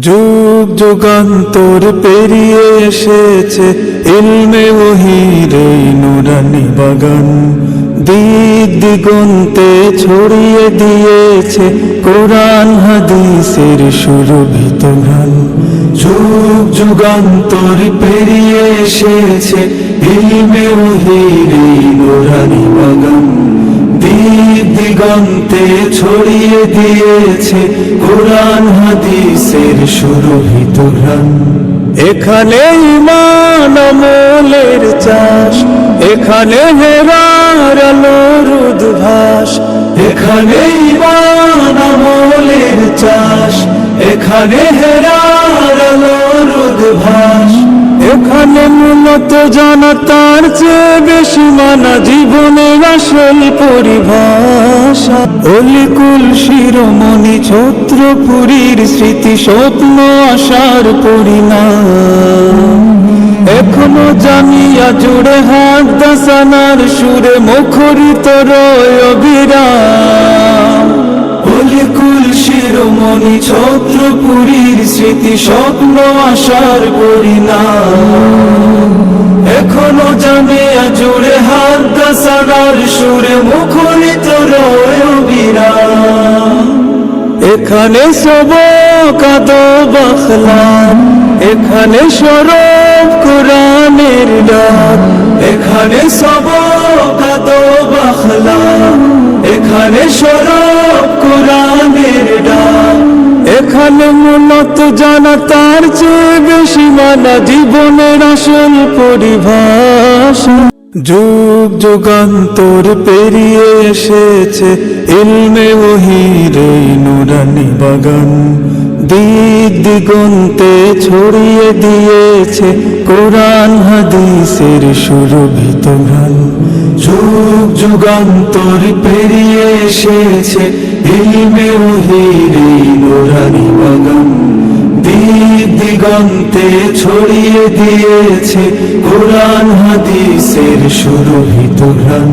যুগ যুগান্তর পেরিয়ে এসেছে ইলমে ওহীর এই নুরানি বাগান, দিক দিগন্তে ছড়িয়ে দিয়েছে কোরআন হাদিসের সুরভিত গান। যুগ যুগান্তর পেরিয়ে এসেছে ইলমে ওহীর এই নুরানি বাগান, দিক দিগন্তে ছড়িয়ে দিয়েছে কোরআন হাদিসের সুরভিত গান। এখানে ঈমান আমলের চাষ, এখানে হেরার আলোর উদ্ভাস, এখানে ঈমান আমলের চাষ, এখানে হেরার আলোর উদ্ভাস। এখানে মূলত জানা তার চেয়ে বেশি মানা জীবনের আসল পরিভাষা। অলিকুল শিরোমণি ছত্রপুরীর স্মৃতি স্বপ্ন আশার পরিণাম। এখনো জামিয়া জুড়ে হাত দাসানার সুরে মুখরিত রয় অবিরাম। অলিকুল শিরোমণি ছত্রপুরীর স্মৃতি স্বপ্ন আশার পরিণাম। এখনো জামিয়া জুড়ে হাত দাসানার সুরে মুখরিত রয় অবিরাম। এখানে সবক আদব আখলাক, এখানে সরব কোরআনের ডাক, এখানে সবক আদব আখলাক, এখানে সরব কোরআনের ডাক। এখানে মূলত জানা তার চেয়ে বেশি মানা জীবনের আসল পরিভাষা। যুগ যুগান্তর পেরিয়ে এসেছে ইলমে ওহীর এই নুরানি বাগান, দিক দিগন্তে ছড়িয়ে দিয়েছে কোরআন হাদিসের সুরভিত গান। যুগ যুগান্তর পেরিয়ে এসেছে ইলমে ওহীর এই নুরানি বাগান, দিক দিগন্তে ছড়িয়ে দিয়েছে কোরআন হাদিসের সুরভিত গান।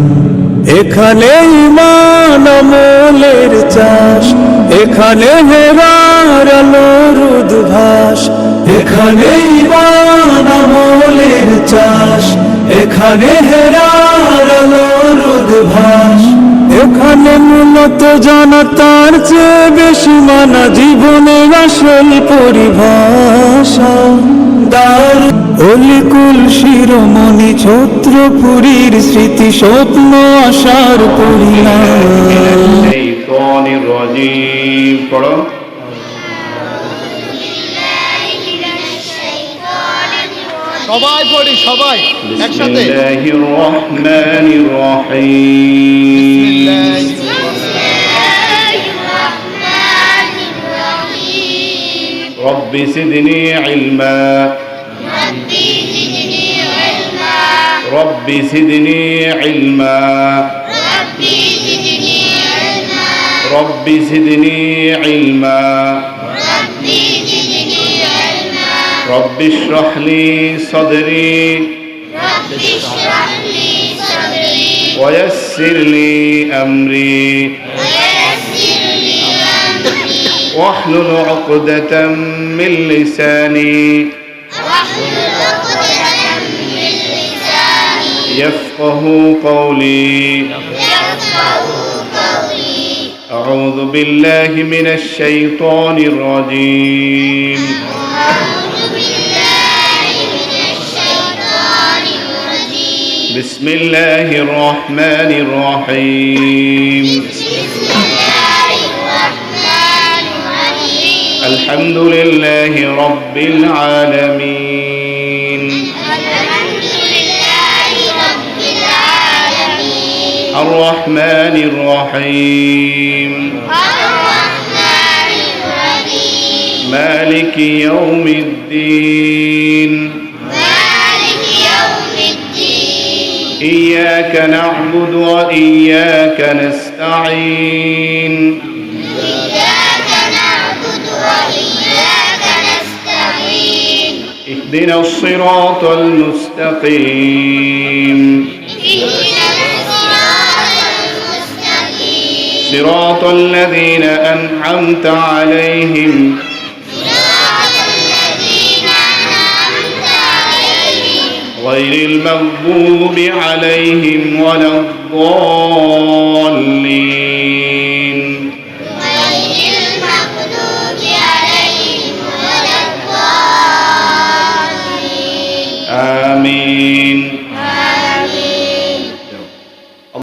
এখানে ঈমান আমলের চাষ, এখানে হেরার আলোর উদ্ভাস, এখানে ঈমান আমলের চাষ, এখানে হেরার আলোর উদ্ভাস। এখানে মূলত জানা তার চেয়ে বেশি মানা জীবনের আসল পরিভাষা। অলিকুল শিরোমণি ছত্রপুরীর স্মৃতি স্বপ্ন আশার পরিণাম। সবাই পড়ি, সবাই একসাথে। বিসমিল্লাহির রহমানির রহিম। রব্বি জিদনি ইলমা, রব্বি জিদনি ইলমা, রব্বি জিদনি ইলমা, রব্বি ইশরাহ লি সাদরি ওয়া ইয়াসসির লি আমরি واحلل عقدة من لساني يفقه قولي. أعوذ بالله من الشيطان الرجيم. بسم الله الرحمن الرحيم. الحمد لله رب العالمين. الرحمن الرحيم. مالك يوم الدين. إياك نعبد وإياك نستعين. اهدنا الصراط المستقيم. صراط الذين أنعمت عليهم غير المغضوب عليهم ولا الضالين